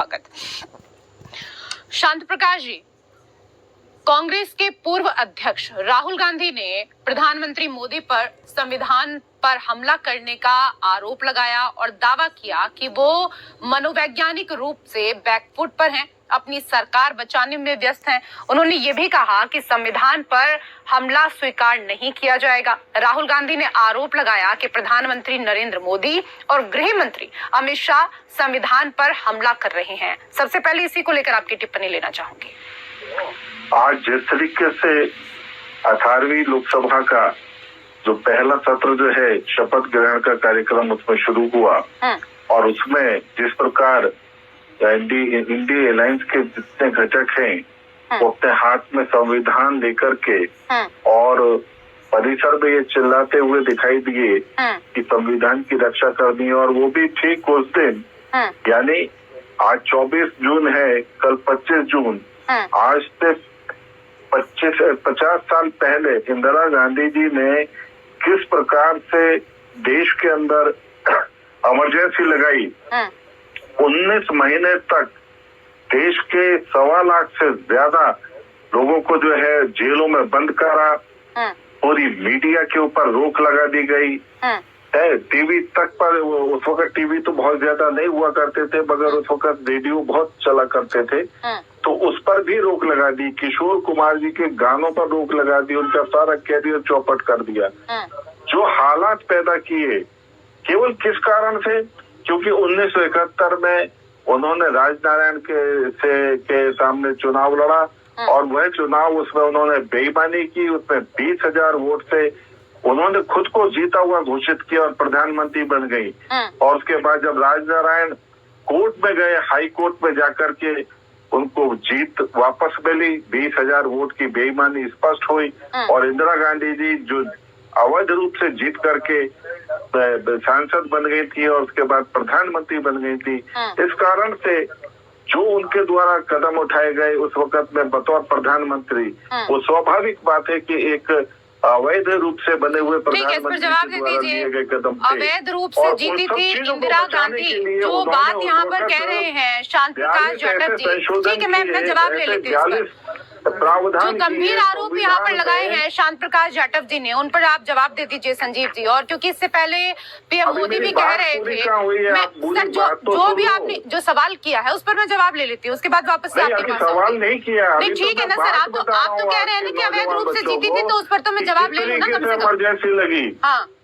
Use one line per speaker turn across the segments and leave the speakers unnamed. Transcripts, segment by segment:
स्वागत। शांति प्रकाश जी, कांग्रेस के पूर्व अध्यक्ष राहुल गांधी ने प्रधानमंत्री मोदी पर संविधान पर हमला करने का आरोप लगाया और दावा किया कि वो मनोवैज्ञानिक रूप से बैकफुट पर हैं, अपनी सरकार बचाने में व्यस्त हैं। उन्होंने ये भी कहा कि संविधान पर हमला स्वीकार नहीं किया जाएगा। राहुल गांधी ने आरोप लगाया कि प्रधानमंत्री नरेंद्र मोदी और गृह मंत्री अमित शाह संविधान पर हमला कर रहे हैं। सबसे पहले इसी को लेकर आपकी टिप्पणी लेना चाहूंगी।
आज जिस तरीके से 18वीं लोकसभा का जो पहला सत्र जो है शपथ ग्रहण का कार्यक्रम उसमें शुरू हुआ और उसमें जिस प्रकार इंडी अलायंस के जितने घटक हैं वो अपने हाथ में संविधान लेकर के और परिसर में ये चिल्लाते हुए दिखाई दिए कि संविधान की रक्षा करनी है, और वो भी ठीक उस दिन यानी आज 24 जून है, कल 25 जून, आज से 50 साल पहले इंदिरा गांधी जी ने किस प्रकार से देश के अंदर इमरजेंसी लगाई। 19 महीने तक देश के 1.25 लाख से ज्यादा लोगों को जो है जेलों में बंद करा, पूरी मीडिया के ऊपर रोक लगा दी गई है। टीवी तक पर उस वक्त टीवी तो बहुत ज्यादा नहीं हुआ करते थे, मगर उस वक्त रेडियो बहुत चला करते थे, तो उस पर भी रोक लगा दी। किशोर कुमार जी के गानों पर रोक लगा दी, उनका सारा कैरियर चौपट कर दिया। जो हालात पैदा किए केवल किस कारण से, क्योंकि 1971 में उन्होंने राजनारायण के सामने चुनाव लड़ा और वह चुनाव उसमें उन्होंने बेईमानी की, उसमें 20,000 वोट से उन्होंने खुद को जीता हुआ घोषित किया और प्रधानमंत्री बन गई। और उसके बाद जब राजनारायण कोर्ट में गए, हाई कोर्ट में जाकर के उनको जीत वापस मिली, 20,000 वोट की बेईमानी स्पष्ट हुई और इंदिरा गांधी जी जो अवैध रूप से जीत करके सांसद बन गई थी और उसके बाद प्रधानमंत्री बन गई थी। इस कारण से जो उनके द्वारा कदम उठाए गए उस वक्त में बतौर प्रधानमंत्री, वो स्वाभाविक बात है कि एक अवैध रूप से बने हुए प्रधानमंत्री के द्वारा लिए गए कदम थे।
अवैध रूप से जीती थी इंदिरा गांधी, जो बात यहाँ पर कह रहे हैं शांति प्रकाश जाटव जी, ठीक है, मैं अपना जवाब ले लेती हूँ। जो गंभीर आरोप यहाँ पर लगाए हैं शांति प्रकाश जाटव जी ने, उन पर आप जवाब दे दीजिए संजीव जी। और क्योंकि इससे पहले पीएम मोदी भी कह रहे थे, मैं सर जो भी आपने जो सवाल किया है उस पर मैं जवाब ले लेती हूँ, उसके बाद वापस से आपके पास
सवाल नहीं किया।
नहीं ठीक है ना सर, आप तो कह रहे हैं ना कि अवैध रूप से जीती थी, तो उस पर तो मैं जवाब ले लूँ ना। कम से कम
इमरजेंसी लगी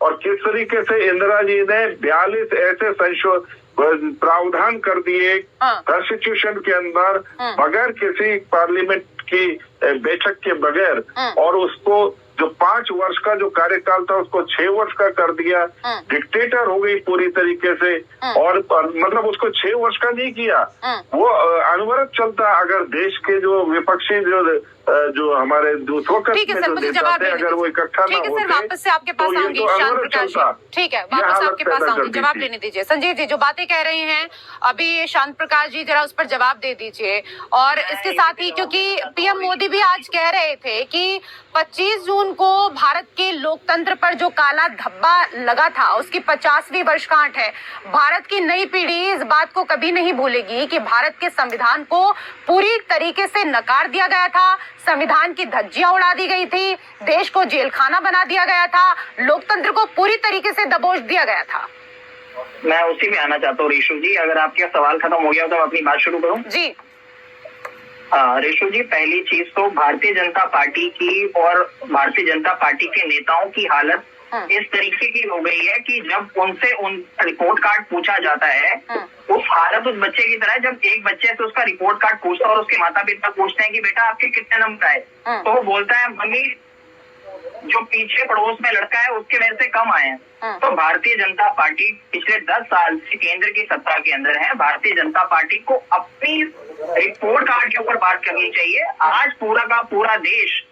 और किस तरीके से इंदिरा जी ने 42 ऐसे प्रावधान कर दिए कॉन्स्टिट्यूशन के अंदर बगैर किसी पार्लियामेंट की बैठक के बगैर, और उसको जो 5 वर्ष का जो कार्यकाल था उसको 6 वर्ष का कर दिया। डिक्टेटर हो गई पूरी तरीके से, और मतलब उसको 6 वर्ष का नहीं किया, वो अनवरत चलता। अगर देश के जो विपक्षी जो हमारे उस वक्त में जो नेता थे अगर वो इकट्ठा ना होते,
वापस से आपके पास आऊंगी शांति प्रकाश, ठीक है, वापस आपके पास आऊंगी, जवाब लेने दीजिए। संजय जी जो बातें कह रहे हैं अभी शांति प्रकाश जी जरा उस पर जवाब दे दीजिए। और इसके साथ ही क्योंकि पीएम मोदी भी आज कह रहे थे कि 25 जून को भारत के लोकतंत्र पर जो काला धब्बा लगा था उसकी 50वीं वर्षगांठ है। भारत की नई पीढ़ी इस बात को कभी नहीं भूलेगी कि भारत के संविधान को पूरी तरीके से नकार दिया गया था, संविधान की धज्जियां उड़ा दी गई थी, देश को जेलखाना बना दिया गया था, लोकतंत्र को पूरी तरीके से दबोच दिया गया था।
मैं उसी में आना चाहता हूँ रेशु जी, अगर आपका सवाल खत्म हो गया तो मैं अपनी बात शुरू करूँ
जी।
रेशु जी, पहली चीज तो भारतीय जनता पार्टी की और भारतीय जनता पार्टी के नेताओं की हालत इस तरीके की हो गई है कि जब उनसे रिपोर्ट कार्ड पूछा जाता है, उस हालत उस बच्चे की तरह जब एक बच्चे से उसका रिपोर्ट कार्ड पूछता है और उसके माता पिता पूछते हैं कि बेटा आपके कितने नंबर आए, तो वो बोलता है मम्मी जो पीछे पड़ोस में लड़का है उसके वजह से कम आए हैं। तो भारतीय जनता पार्टी पिछले 10 साल से केंद्र की सत्ता के अंदर है। भारतीय जनता पार्टी को अपनी रिपोर्ट कार्ड के ऊपर बात करनी चाहिए। आज पूरा का पूरा देश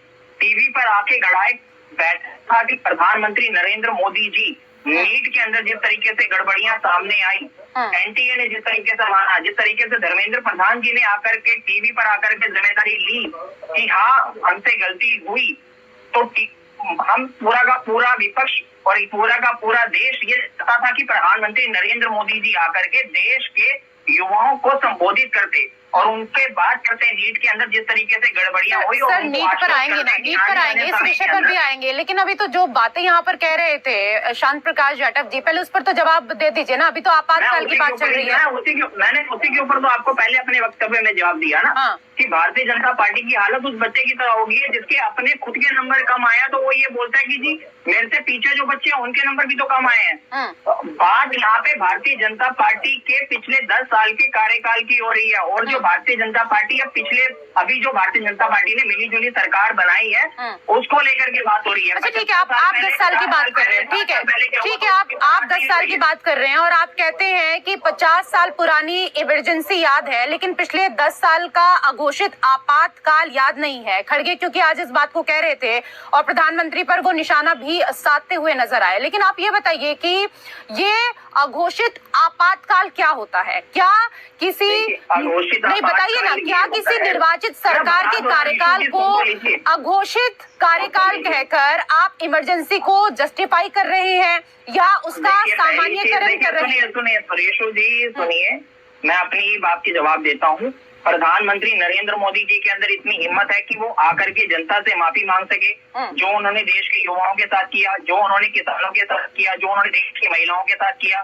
टीवी पर आके गड़ाए बैठा था कि प्रधानमंत्री नरेंद्र मोदी जी नीट के अंदर जिस तरीके से गड़बड़ियां सामने आई, एनटीए ने जिस तरीके से माना, जिस तरीके से धर्मेंद्र प्रधान जी ने आकर के टीवी पर आकर के जिम्मेदारी ली कि हाँ हमसे गलती हुई, तो हम पूरा का पूरा विपक्ष और पूरा का पूरा देश ये चाहता था कि प्रधानमंत्री नरेंद्र मोदी जी आकर के देश के युवाओं को संबोधित करते और उनके बात करते नीट के अंदर जिस तरीके से गड़बड़ियां हुई।
सर नीट पर आएंगे ना, नीट पर आएंगे, इस विषय पर भी आएंगे, लेकिन अभी तो जो बातें यहाँ पर कह रहे थे शांत प्रकाश जाटव जी, पहले उस पर तो जवाब दे दीजिए ना। अभी तो आपातकाल की बात चल रही है।
मैंने उसी के ऊपर तो आपको पहले अपने वक्तव्य में जवाब दिया ना कि भारतीय जनता पार्टी की हालत उस बच्चे की तरह होगी जिसके अपने खुद के नंबर कम आया तो वो ये बोलता है कि जी मेरे से पीछे जो बच्चे हैं उनके नंबर भी तो कम आए हैं। बात यहाँ पे भारतीय जनता पार्टी के पिछले 10 साल के कार्यकाल की हो रही है और जो भारतीय जनता पार्टी है अभी जो भारतीय जनता पार्टी ने मिली जुली सरकार बनाई है उसको लेकर के बात हो रही है।
अच्छा ठीक है, आप 10 साल की बात कर रहे हैं, ठीक है, आप 10 साल की बात कर रहे हैं और आप कहते हैं कि 50 साल पुरानी इमरजेंसी याद है लेकिन पिछले 10 साल का घोषित आपातकाल याद नहीं है। खड़गे क्योंकि आज इस बात को कह रहे थे और प्रधानमंत्री पर वो निशाना भी साधते हुए नजर आए, लेकिन आप ये बताइए कि ये अघोषित आपातकाल क्या होता है? क्या किसी नहीं बताइए ना, क्या किसी निर्वाचित सरकार के कार्यकाल को अघोषित कार्यकाल कहकर आप इमरजेंसी को जस्टिफाई कर रहे हैं या उसका सामान्यीकरण कर रहे हैं?
सुनिए सुरेशु जी, सुनिए, मैं अपनी बात की जवाब देता हूँ। प्रधानमंत्री नरेंद्र मोदी जी के अंदर इतनी हिम्मत है कि वो आकर के जनता से माफी मांग सके जो उन्होंने देश के युवाओं के साथ किया, जो उन्होंने किसानों के साथ किया, जो उन्होंने देश की महिलाओं के साथ किया।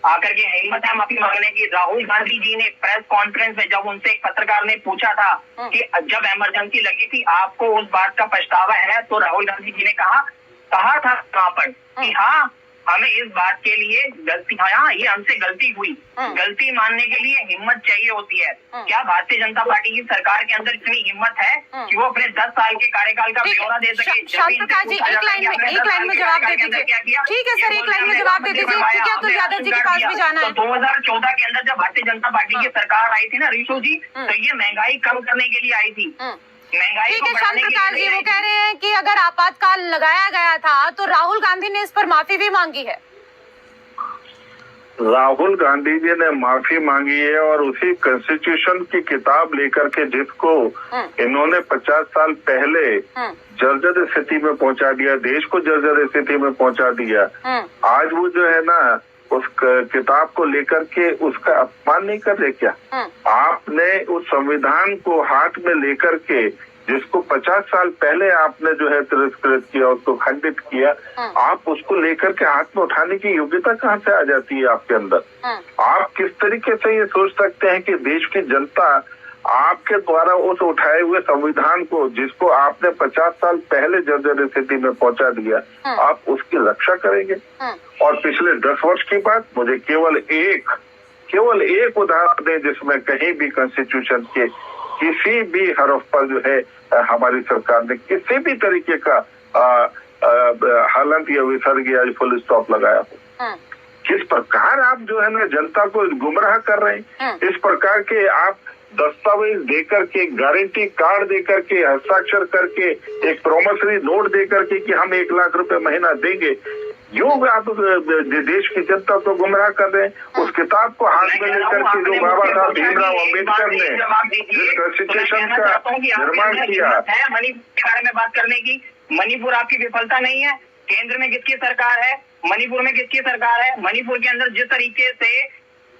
आकर के हिम्मत है माफी मांगने की। राहुल गांधी जी ने प्रेस कॉन्फ्रेंस में जब उनसे एक पत्रकार ने पूछा था कि जब इमरजेंसी लगी थी आपको उस बात का पछतावा है, तो राहुल गांधी जी ने कहा था वहां पर कि हाँ हमें इस बात के लिए ये हमसे गलती हुई। गलती मानने के लिए हिम्मत चाहिए होती है। क्या भारतीय जनता पार्टी की सरकार के अंदर इतनी हिम्मत है कि वो अपने 10 साल के कार्यकाल का ब्यौरा दे सके?
शांत प्रकाश जी एक लाइन में जवाब दे दीजिए। ठीक है सर, एक लाइन में जवाब दे दीजिए क्योंकि अतुल यादव जी के पास भी जाना है।
2014 के अंदर जब भारतीय जनता पार्टी की सरकार आई थी ना ऋषु जी, तो ये महंगाई कम करने के लिए आई थी।
ठीक है शांत प्रकाश जी, वो कह रहे हैं कि अगर आपातकाल लगाया गया था तो राहुल गांधी ने इस पर माफी भी मांगी है।
राहुल गांधी जी ने माफी मांगी है और उसी कॉन्स्टिट्यूशन की किताब लेकर के जिसको इन्होंने 50 साल पहले जर्जर स्थिति में पहुंचा दिया, देश को जर्जर स्थिति में पहुंचा दिया, आज वो जो है ना उस किताब को लेकर के उसका अपमान नहीं कर रहे क्या? आपने उस संविधान को हाथ में लेकर के जिसको 50 साल पहले आपने जो है तिरस्कृत किया, उसको खंडित किया, आप उसको लेकर के हाथ में उठाने की योग्यता कहाँ से आ जाती है आपके अंदर? आप किस तरीके से ये सोच सकते हैं कि देश की जनता आपके द्वारा उस उठाए हुए संविधान को जिसको आपने 50 साल पहले जर्जर स्थिति में पहुंचा दिया, आप उसकी रक्षा करेंगे? और पिछले 10 वर्ष की बात, मुझे केवल एक उदाहरण दें जिसमें कहीं भी कॉन्स्टिट्यूशन के किसी भी हरफ पर जो है हमारी सरकार ने किसी भी तरीके का हलंत या विसर्ग या फुल स्टॉप लगाया हो। किस प्रकार आप जो है ना जनता को गुमराह कर रहे हैं? इस प्रकार के आप दस्तावेज देकर के, गारंटी कार्ड देकर के, हस्ताक्षर करके, एक प्रोमिसरी नोट देकर के कि हम 1 लाख रुपए महीना देंगे, योग आप देश की जनता को गुमराह कर रहे हैं। उस किताब को हाथ में लेकर के जो बाबा साहब भीमराव अम्बेडकर ने जिस कॉन्स्टिट्यूशन का निर्माण किया
है, मणिपुर के बारे में बात करने की, मणिपुर आपकी विफलता नहीं है। केंद्र में किसकी सरकार है, मणिपुर में किसकी सरकार है? मणिपुर के अंदर जिस तरीके से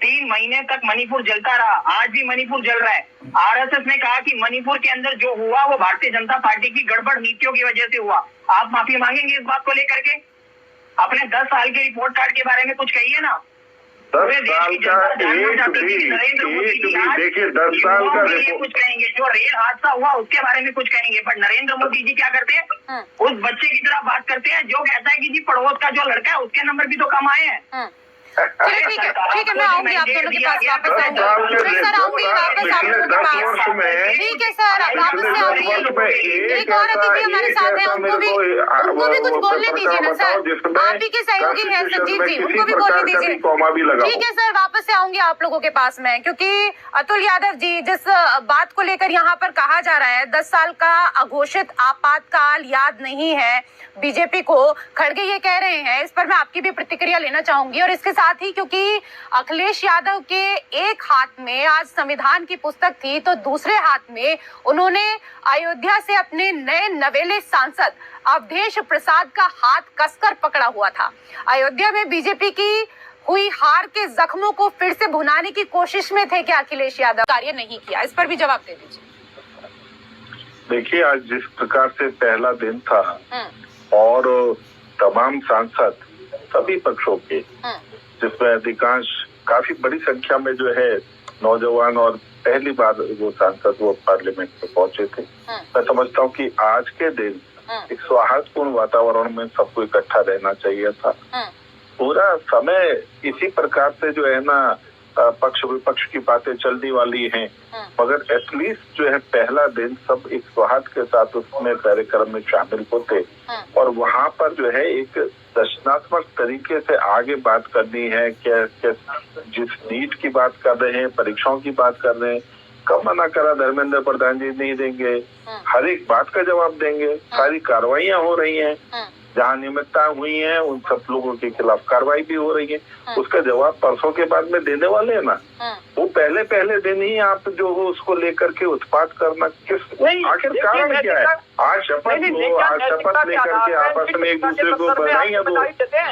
3 महीने तक मणिपुर जलता रहा, आज भी मणिपुर जल रहा है। आरएसएस ने कहा कि मणिपुर के अंदर जो हुआ वो भारतीय जनता पार्टी की गड़बड़ नीतियों की वजह से हुआ। आप माफी मांगेंगे इस बात को लेकर के? अपने 10 साल के रिपोर्ट कार्ड के बारे में कुछ कहिए ना।
10 साल का एक भी देखिए 10 साल का
कुछ कहेंगे, जो रेल हादसा हुआ उसके बारे में कुछ कहेंगे, बट नरेंद्र मोदी जी क्या करते हैं? उस बच्चे की तरह बात करते हैं जो कहता है कि जी पड़ोस का जो लड़का है उसके नंबर भी तो कम आए हैं।
चलिए ठीक है, मैं आऊंगी आप दोनों के पास, वापस आऊंगी सर, आऊंगी वापस आप लोगों के पास। ठीक है सर, वापस से आऊंगी। एक और अतिथि हमारे साथ है, उनको भी कुछ बोलने दीजिए ना सर। आप ही के सहयोगी हैं संजीव जी, उनको भी बोलने दीजिए। ठीक है सर, वापस से आऊंगी आप लोगों के पास में, क्योंकि अतुल यादव जी जिस बात को लेकर यहाँ पर कहा जा रहा है 10 साल का अघोषित आपातकाल याद नहीं है बीजेपी को, खड़गे ये कह रहे हैं, इस पर मैं आपकी भी प्रतिक्रिया लेना चाहूंगी। और इसके साथ ही क्योंकि अखिलेश यादव के एक हाथ में आज संविधान की पुस्तक थी तो दूसरे हाथ में उन्होंने अयोध्या से अपने नए नवेले सांसद अवधेश प्रसाद का हाथ कसकर पकड़ा हुआ था। अयोध्या में बीजेपी की हुई हार के जख्मों को फिर से भुनाने की कोशिश में थे क्या अखिलेश यादव? कार्य नहीं किया, इस पर भी जवाब दे दीजिए।
देखिए, आज जिस प्रकार से पहला दिन था और तमाम सांसद सभी पक्षों के, जिसमें अधिकांश काफी बड़ी संख्या में जो है नौजवान और पहली बार वो सांसद वो पार्लियामेंट में पहुंचे थे। मैं समझता हूँ कि आज के दिन एक सौहार्दपूर्ण वातावरण में सबको इकट्ठा रहना चाहिए था। पूरा समय इसी प्रकार से जो है ना पक्ष विपक्ष की बातें चलने वाली हैं, मगर एटलीस्ट जो है पहला दिन सब एक सौहार्द के साथ उसमें कार्यक्रम में शामिल होते और वहाँ पर जो है एक दर्शनात्मक तरीके से आगे बात करनी है। क्या जिस नीट की बात कर रहे हैं, परीक्षाओं की बात कर रहे हैं, कब मना करा धर्मेंद्र प्रधान जी नहीं देंगे, हर एक बात का जवाब देंगे। सारी कार्रवाइयां हो रही हैं, जहाँ नियमितता हुई है उन सब लोगों के खिलाफ कार्रवाई भी हो रही है, उसका जवाब परसों के बाद में देने वाले हैं ना। वो पहले दिन ही आप जो हो उसको लेकर के उत्पात करना किस आखिर कारण क्या है? आज शपथ लो, आज शपथ लेकर के आपस में एक दूसरे को बधाइयां दो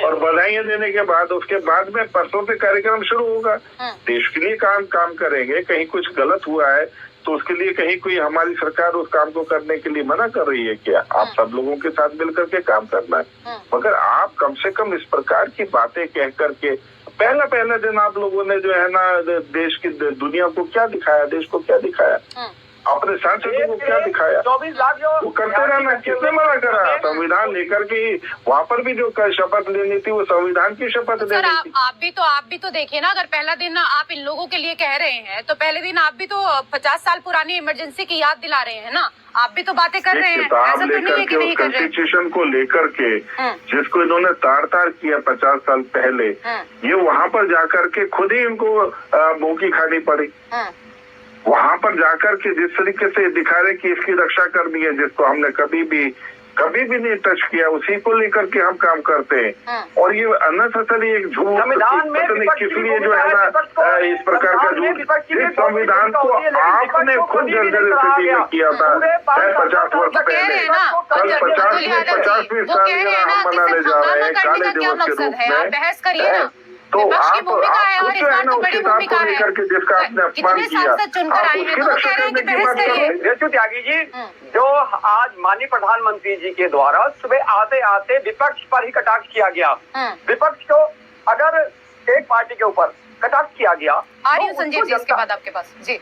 और बधाइयां देने के बाद उसके बाद में परसों से कार्यक्रम शुरू होगा। देश के लिए काम करेंगे। कहीं कुछ गलत हुआ है तो उसके लिए कहीं कोई हमारी सरकार उस काम को करने के लिए मना कर रही है क्या? आप सब लोगों के साथ मिलकर के काम करना है, मगर आप कम से कम इस प्रकार की बातें कह करके पहला दिन आप लोगों ने जो है ना देश की दुनिया को क्या दिखाया, देश को क्या दिखाया, अपने सांसदों को क्या दिखाया?
24 लाख
वो करते रहना। किसने मना करा? संविधान लेकर के वहाँ पर भी जो शपथ लेनी थी वो संविधान की शपथ लेनी थी।
आप भी तो देखिए ना, अगर पहला दिन आप इन लोगों के लिए कह रहे हैं तो पहले दिन आप भी तो 50 साल पुरानी इमरजेंसी की याद दिला रहे हैं ना, आप भी तो बातें कर रहे हैं। ऐसा तो नहीं है कि नहीं कर रहे।
कॉन्स्टिट्यूशन को लेकर के जिसको इन्होंने तार किया 50 साल पहले, ये वहाँ पर जाकर के खुद ही इनको मुंह की खानी पड़ी। वहां पर जाकर के जिस तरीके से दिखा रहे कि इसकी रक्षा करनी है, जिसको हमने कभी भी नहीं टच किया, उसी को लेकर के हम काम करते हैं। और ये अननेसेसरी एक झूठ,
संविधान में
किस लिए जो है ना इस प्रकार का झूठ, इस संविधान को आपने खुद जर्जर स्थिति में किया था 50 वर्ष पहले। कल 50वीं सालगिरह हम मनाने जा रहे हैं काले दिवस के रूप में।
बहस करिए ना,
तो आप
भूमिका है और इस बार तो बड़ी भूमिका है।
जिसका आपने अपमान किया,
चुनकर आए हैं तो कह रहे हैं कि बहस करिए।
रेशु त्यागी जी, जो आज माननीय प्रधानमंत्री जी के द्वारा सुबह आते विपक्ष पर ही कटाक्ष किया गया, विपक्ष को अगर एक पार्टी के ऊपर कटाक्ष किया गया,
आ रही हूँ संजीव जी इसके बाद आपके पास जी।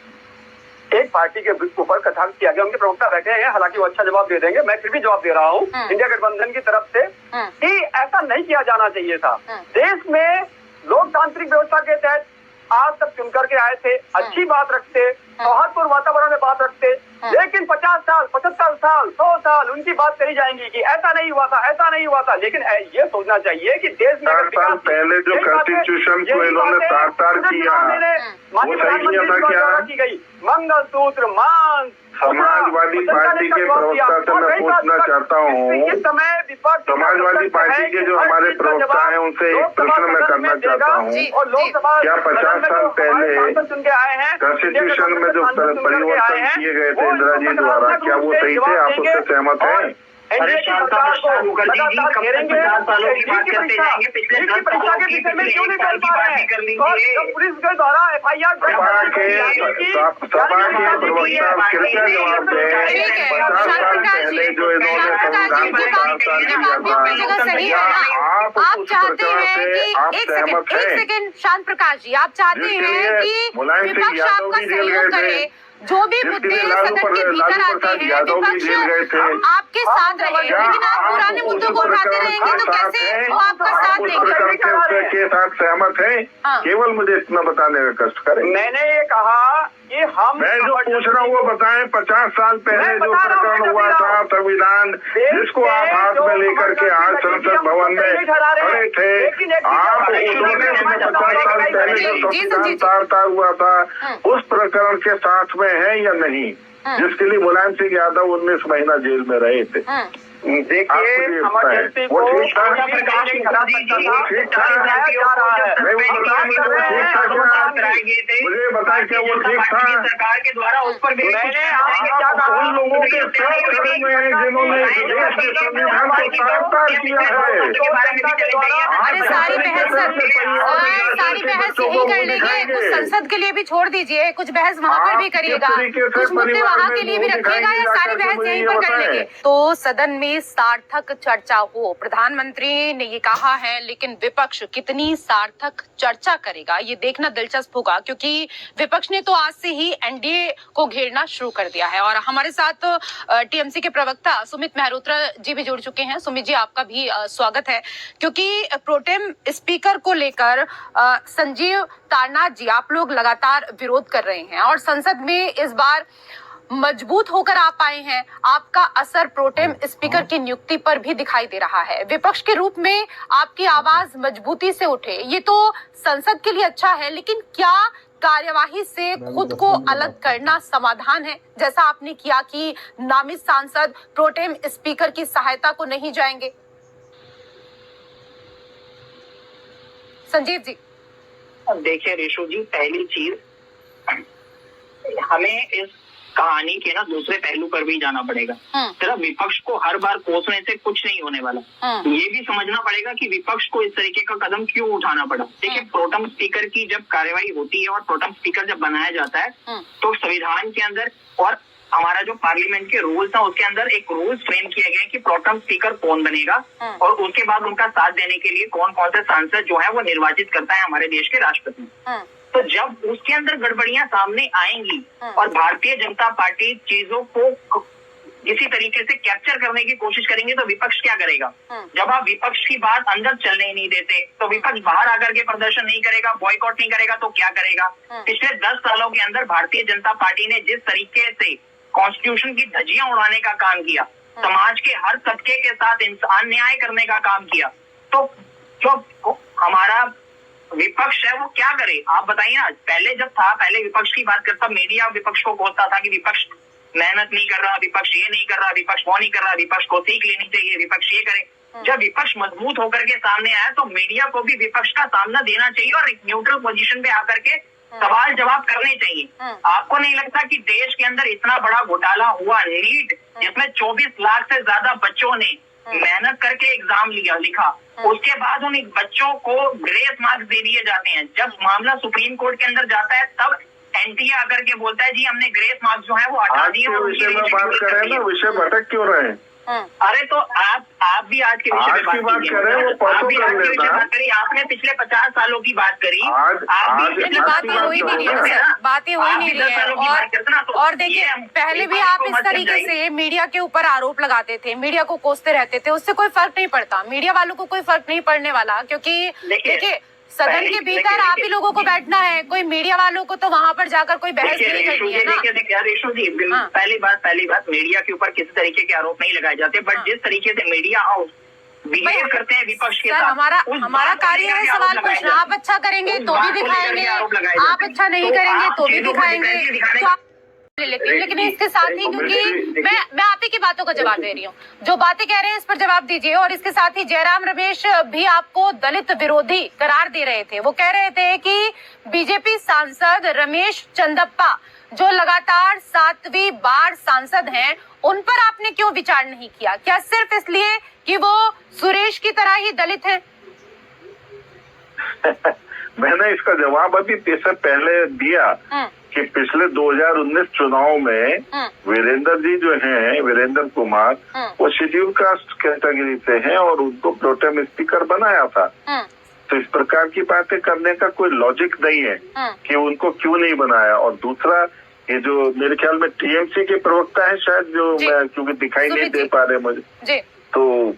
एक पार्टी के ऊपर कटाक्ष किया गया, उनके प्रवक्ता बैठे हैं, हालांकि वो अच्छा जवाब दे देंगे, मैं फिर भी जवाब दे रहा हूँ इंडिया गठबंधन की तरफ से कि ऐसा नहीं किया जाना चाहिए था। देश में लोकतांत्रिक व्यवस्था के तहत आज तक चुन करके आए थे, अच्छी बात रखते, सौहार्दपूर्ण वातावरण में बात रखते, लेकिन 50 साल 75 साल 100 साल उनकी बात करी जाएंगी कि ऐसा नहीं हुआ था। लेकिन ये सोचना चाहिए कि देश में
4 साल पहले जो कॉन्स्टिट्यूशन को इन्होंने तार किया, वो सही किया था क्या?
की गई मंगलसूत्र मांग,
समाजवादी पार्टी के प्रवक्ता से मैं पूछना चाहता हूँ, समाजवादी पार्टी के जो हमारे प्रवक्ता हैं उनसे एक प्रश्न मैं करना चाहता हूँ, क्या 50 साल पहले कॉन्स्टिट्यूशन में जो परिवर्तन किए गए थे इंदिरा जी द्वारा, क्या वो सही थे? आप उससे सहमत हैं?
अरे मुखर्जी जी, कब तक 50 सालों की बात करते जाएंगे? पिछले 10 सालों की बात ही कर लीजिए।
पुलिस के द्वारा FIR
सभा के प्रवक्ता कृपया जवाब दें। 50 साल पहले जो इन्होंने संविधान को तार किया था,
आप चाहते हैं कि एक सेकंड शांत प्रकाश जी, आप चाहते हैं कि विपक्ष आपका सहयोग करे, जो भी मुद्दे सदन के भीतर आते हैं विपक्ष आपके साथ रहे, लेकिन आप पुराने मुद्दों को उठाते रहेंगे तो कैसे वो आपका साथ देंगे?
के साथ सहमत है? केवल मुझे इतना बताने का कष्ट करें।
मैंने ये कहा कि मैं
जो पूछ रहा हूँ वो बताएं। 50 साल पहले जो प्रकरण हुआ था संविधान, जिसको आप हाथ में लेकर के आज संसद भवन में खड़े थे, आप 50 साल पहले जो संविधान तार हुआ था उस प्रकरण के साथ में है या नहीं, जिसके लिए मुलायम सिंह यादव 19 महीना जेल में रहे थे?
देखिए इमरजेंसी को
प्रकाश
खराब
करता
मुझे बताया क्या वो ठीक था?
सरकार के द्वारा उस पर भी
उन लोगों के साथ खड़े हुए हैं जिन्होंने देश के संविधान को तार-तार किया है।
अरे सारी बहस यही कर लेंगे, कुछ संसद के लिए भी छोड़ दीजिए, कुछ बहस वहाँ पर भी करिएगा, कुछ मुद्दे वहाँ के लिए भी रखिएगा, या सारी बहस यहीं पर कर लेंगे? तो सदन में सार्थक चर्चा हो, प्रधानमंत्री ने ये कहा है, लेकिन विपक्ष कितनी सार्थक चर्चा करेगा ये देखना दिलचस्प होगा, क्योंकि विपक्ष ने तो आज से ही एनडीए को घेरना शुरू कर दिया है। और हमारे साथ टीएमसी के प्रवक्ता सुमित मेहरोत्रा जी भी जुड़ चुके हैं। सुमित जी, आपका भी स्वागत है, क्योंकि प्रोटेम स्पीकर को लेकर संजीव तारनाथ जी, आप लोग लगातार विरोध कर रहे हैं और संसद में इस बार मजबूत होकर आप आए हैं। आपका असर प्रोटेम स्पीकर की नियुक्ति पर भी दिखाई दे रहा है। विपक्ष के रूप में आपकी आवाज मजबूती से उठे, ये तो संसद के लिए अच्छा है, लेकिन क्या कार्यवाही से खुद को अलग करना समाधान है, जैसा आपने किया कि नामित सांसद प्रोटेम स्पीकर की सहायता को नहीं जाएंगे? संजीव जी।
देखिए रेशु जी, पहली चीज हमें इस कहानी के ना दूसरे पहलू पर भी जाना पड़ेगा। सिर्फ विपक्ष को हर बार कोसने से कुछ नहीं होने वाला। ये भी समझना पड़ेगा कि विपक्ष को इस तरीके का कदम क्यों उठाना पड़ा। देखिए, प्रोटेम स्पीकर की जब कार्यवाही होती है और प्रोटेम स्पीकर जब बनाया जाता है तो संविधान के अंदर और हमारा जो पार्लियामेंट के रूल्स है उसके अंदर एक रूल्स फ्रेम किए गए कि प्रोटेम स्पीकर कौन बनेगा और उसके बाद उनका साथ देने के लिए कौन कौन से सांसद जो है वो निर्वाचित करता है हमारे देश के राष्ट्रपति। तो जब उसके अंदर गड़बड़ियां सामने आएंगी और भारतीय जनता पार्टी चीजों को किसी तरीके से कैप्चर करने की कोशिश करेंगे तो विपक्ष क्या करेगा? जब आप विपक्ष की बात अंदर चलने नहीं देते तो विपक्ष बाहर आकर के प्रदर्शन नहीं करेगा, बॉयकॉट नहीं करेगा तो क्या करेगा? पिछले 10 सालों के अंदर भारतीय जनता पार्टी ने जिस तरीके से कॉन्स्टिट्यूशन की धज्जियां उड़ाने का काम किया, समाज के हर तबके के साथ अन्याय करने का काम किया, तो जो हमारा विपक्ष है वो क्या करे? आप बताइए ना। पहले जब था, पहले विपक्ष की बात करता, मीडिया विपक्ष को कोसता था कि विपक्ष मेहनत नहीं कर रहा, विपक्ष ये नहीं कर रहा, विपक्ष वो नहीं कर रहा, विपक्ष को सीख लेनी चाहिए, विपक्ष ये करे। जब विपक्ष मजबूत होकर के सामने आया तो मीडिया को भी विपक्ष का सामना देना चाहिए और एक न्यूट्रल पोजीशन पे आकर के सवाल जवाब करने चाहिए। आपको नहीं लगता कि देश के अंदर इतना बड़ा घोटाला हुआ, नीट जिसमें 24 लाख से ज्यादा बच्चों ने मेहनत करके एग्जाम लिखा, उसके बाद उन बच्चों को ग्रेस मार्क्स दे दिए जाते हैं। जब मामला सुप्रीम कोर्ट के अंदर जाता है तब एनटीए आकर के बोलता है जी हमने ग्रेस मार्क्स जो है वो हटा दिए।
विषय में बात कर रहे हैं ना, विषय भटक क्यों रहे हैं?
अरे तो आप भी आज के विषय में बात कर रहे हैं, आप भी आज के विषय में बात करी। आपने पिछले 50 सालों की बात करी,
बातें हो ही नहीं रही है। और देखिए, पहले भी आप इस तरीके से मीडिया के ऊपर आरोप लगाते थे, मीडिया को कोसते रहते थे, उससे कोई फर्क नहीं पड़ता, मीडिया वालों को कोई फर्क नहीं पड़ने वाला, क्योंकि देखिए सदन के भीतर आप ही लोगों को बैठना है, कोई मीडिया वालों को तो वहाँ पर जाकर कोई बहस नहीं करनी है ना।
देखिए रेशु जी, पहली बात मीडिया के ऊपर किसी तरीके के आरोप नहीं लगाए जाते, बट जिस तरीके से मीडिया हाउस बिहेव करते हैं विपक्ष के साथ,
हमारा कार्य है सवाल पूछना। आप अच्छा करेंगे तो भी दिखाएंगे, आप अच्छा नहीं करेंगे तो भी दिखाएंगे। लेकिन इसके साथ ही, क्योंकि मैं आप ही की बातों का जवाब दे रही हूँ, जो बातें कह रहे हैं इस पर जवाब दीजिए। और इसके साथ ही जयराम रमेश भी आपको दलित विरोधी करार दे रहे थे। वो कह रहे थे कि बीजेपी सांसद रमेश चंदप्पा जो लगातार 7वीं बार सांसद हैं, उन पर आपने क्यों विचार नहीं किया? क्या सिर्फ इसलिए कि वो सुरेश की तरह ही दलित हैं?
मैंने इसका जवाब अभी पहले दिया कि पिछले 2019 चुनाव में वीरेंद्र जी जो हैं, वीरेंद्र कुमार, वो शेड्यूल कास्ट कैटेगरी से हैं और उनको प्रोटेम स्पीकर बनाया था। तो इस प्रकार की बातें करने का कोई लॉजिक नहीं है कि उनको क्यों नहीं बनाया। और दूसरा, ये जो मेरे ख्याल में टीएमसी के प्रवक्ता है शायद, जो मैं क्योंकि दिखाई नहीं दे पा रहे मुझे, तो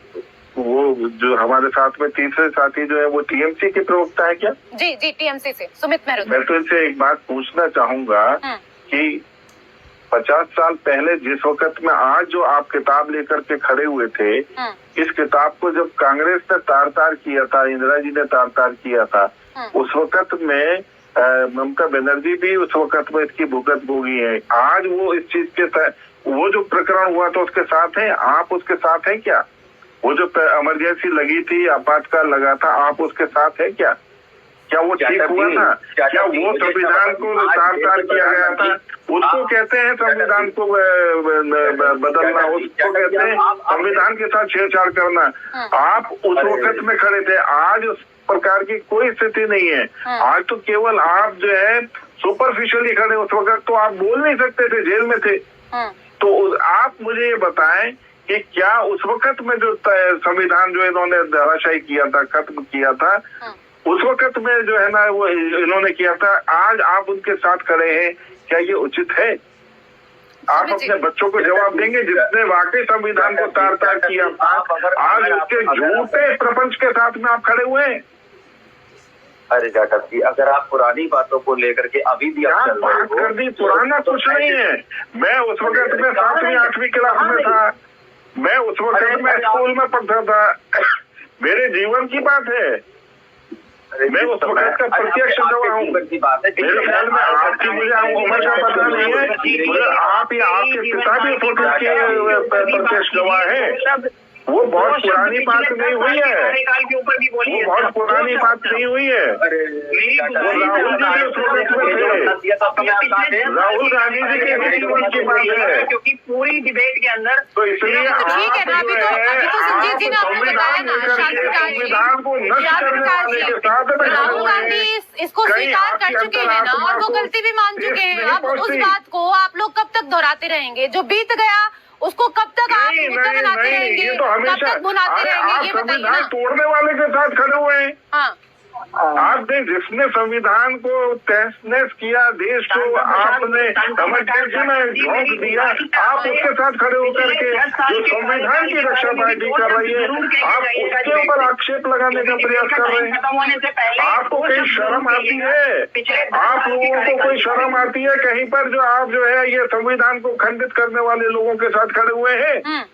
वो जो हमारे साथ में तीसरे साथी जो है वो टीएमसी के प्रवक्ता है क्या? जी
टीएमसी से सुमित मेहरोत्रा।
मैं तो इनसे एक बात पूछना चाहूंगा कि 50 साल पहले जिस वक्त में आज जो आप किताब लेकर के खड़े हुए थे, इस किताब को जब कांग्रेस ने तार-तार किया था, इंदिरा जी ने तार-तार किया था, उस वक्त में ममता बनर्जी भी उस वक्त में इसकी भुगत भोगी है। आज वो इस चीज के वो जो प्रकरण हुआ था उसके साथ हैं, आप उसके साथ हैं क्या? वो जो इमरजेंसी लगी थी, आपातकाल लगा था, आप उसके साथ हैं क्या? क्या वो ठीक हुआ था? क्या वो संविधान को तार किया गया था? उसको कहते हैं संविधान को बदलना, उसको कहते हैं संविधान के साथ छेड़छाड़ करना। आप उस वक्त में खड़े थे, आज उस प्रकार की कोई स्थिति नहीं है। आज तो केवल आप जो है सुपरफिशियली खड़े, उस वक्त तो आप बोल नहीं सकते थे, जेल में थे। तो आप मुझे ये बताएं कि क्या उस वक्त में जो संविधान जो इन्होंने धराशायी किया था, खत्म किया था, उस वक्त में जो है ना वो इन्होंने किया था, आज आप उनके साथ खड़े हैं, क्या ये उचित है? आप अपने बच्चों को जवाब देंगे जिसने वाकई संविधान को तार किया था, आज उसके झूठे प्रपंच के साथ में आप खड़े हुए हैं?
अरे जाटव जी, अगर आप पुरानी बातों को लेकर के अभी भी
आप बात कर दी, पुराना कुछ नहीं है। मैं उस वक्त में 7वीं 8वीं क्लास में था, मैं उस वक्त में स्कूल में पढ़ता था, मेरे जीवन की बात है, मैं उस वक्त का प्रत्यक्ष गवाह हूँ। मेरे ख्याल में आपकी मुझे उम्र का पता नहीं है, मगर आप या आपके पिता भी प्रत्यक्ष गवाह है। वो बहुत पुरानी बात नहीं हुई है, वो बहुत पुरानी बात नहीं हुई है। राहुल गांधी जी के जीवन की बात है,
क्योंकि पूरी डिबेट के अंदर
तो इसलिए
ठीक है ना। अभी तो संजीव जी ने आपको बताया ना,
संविधान को नष्ट करने वाले के साथ
राहुल गांधी इसको स्वीकार कर चुके हैं ना, और वो गलती भी मान चुके हैं। अब उस बात को आप लोग कब तक दोहराते रहेंगे? जो बीत गया उसको कब तक आप मुद्दा बनाते रहेंगे, कब तक बुनाते रहेंगे, ये बताइए ना।
तोड़ने वाले के साथ खड़े हुए हैं।
हाँ,
आपने जिसने संविधान को तहस नहस किया, देश को आपने इमरजेंसी में झोंक दिया, आप उसके साथ खड़े होकर के जो संविधान की रक्षा पार्टी कर रही है, आप उसके ऊपर आक्षेप लगाने का प्रयास कर रहे हैं। आपको कहीं शर्म आती है? आप लोगों को कोई शर्म आती है कहीं पर, जो आप जो है ये संविधान को खंडित करने वाले लोगों के साथ खड़े हुए हैं?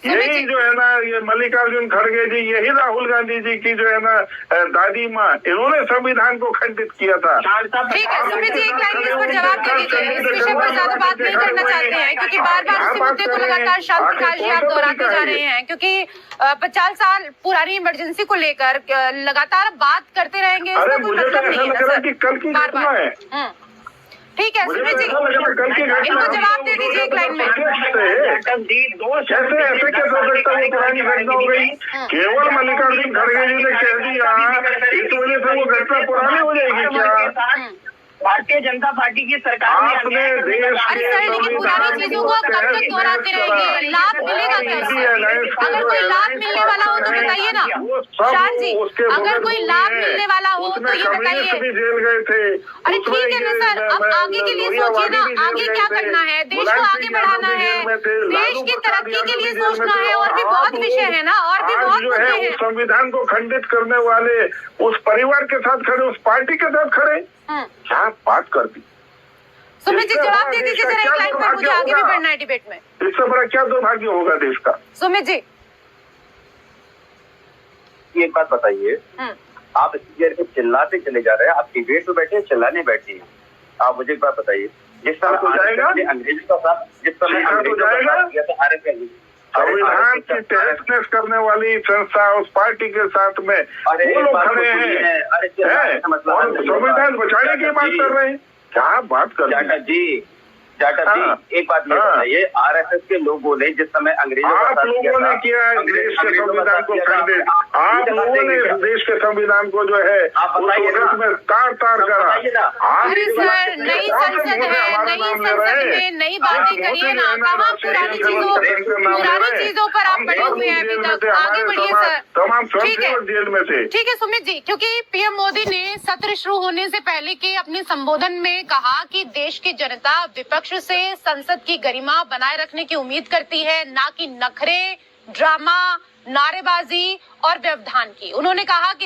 यही जो है ना, ये मल्लिकार्जुन खड़गे जी, यही राहुल गांधी जी की जो है ना दादी माँ, इन्होंने संविधान को खंडित किया था।
ठीक है सुमित जी, एक लाइन इस पर जवाब दे दीजिए। इस विषय पर ज्यादा बात नहीं करना चाहते हैं, क्योंकि बार बार उसी मुद्दे को लगातार शांत प्रकाश जी आप दोहराते जा रहे हैं, क्योंकि 50 साल पुरानी इमरजेंसी को लेकर लगातार बात करते रहेंगे, इसका कोई मतलब नहीं है सर, बार बार। ठीक है सुमित जी, इनको जवाब दे दीजिए एक लाइन में।
कैसे ऐसे कैसे हो सकता है? पुरानी घटना हो गई, केवल मल्लिकार्जुन खड़गे जी ने कह दिया, इस वजह से वो घटना पुरानी हो जाएगी क्या?
भारतीय जनता पार्टी की सरकार
आपने देश
अरे सर, लेकिन पुरानी चीजों को कब तक दोहराते रहेंगे? लाभ मिलेगा क्या उससे? अगर कोई लाभ मिलने वाला हो तो बताइए ना शान जी, अगर कोई लाभ मिलने वाला हो तो ये बताइए।
जेल गए थे।
अरे ठीक है ना सर, अब आगे के लिए सोचिए ना, आगे क्या करना है, देश को आगे बढ़ाना है, देश की तरक्की के लिए सोचना है, और भी बहुत विषय है ना, और भी बहुत मुद्दे हैं।
संविधान को खंडित करने वाले उस परिवार के साथ खड़े, उस पार्टी के साथ खड़े, क्या बात कर दी?
सुमित जी जवाब दे दीजिए जरा एक लाइन पर, मुझे आगे भी बढ़ना है डिबेट में।
इससे बड़ा क्या दुर्भाग्य होगा देश का?
सुमित जी
एक बात बताइए, आप इतनी देर से चिल्लाते चले जा रहे हैं, आप डिबेट में बैठे हैं, चिल्लाने बैठे हैं। आप मुझे एक बात बताइए, जिस समय अंग्रेजों का साथ, जिस समय
संविधान की तहस करने वाली संस्था उस पार्टी के साथ में वो लोग खड़े हैं और संविधान बचाने की बात कर रहे हैं, क्या बात कर रहे हैं?
जाटव जी एक बात ये बताइए, आरएसएस के लोगों ने जिस समय अंग्रेजों
आप लोगों ने किया है देश के संविधान को खंडित, आप लोगों ने देश के संविधान को जो है में तार करा।
अरे सर, नई संसद है, नई संसद में नई बातें करिए ना, कहाँ पुरानी चीजों पर आप पड़े हुए हैं अभी तक? आगे बढ़िए सर।
तमाम
ठीक है,
जेल में थे।
ठीक है सुमित जी, क्योंकि पीएम मोदी ने सत्र शुरू होने से पहले के अपने संबोधन में कहा कि देश की जनता विपक्ष से संसद की गरिमा बनाए रखने की उम्मीद करती है, ना कि नखरे, ड्रामा, नारेबाजी और व्यवधान की। उन्होंने कहा कि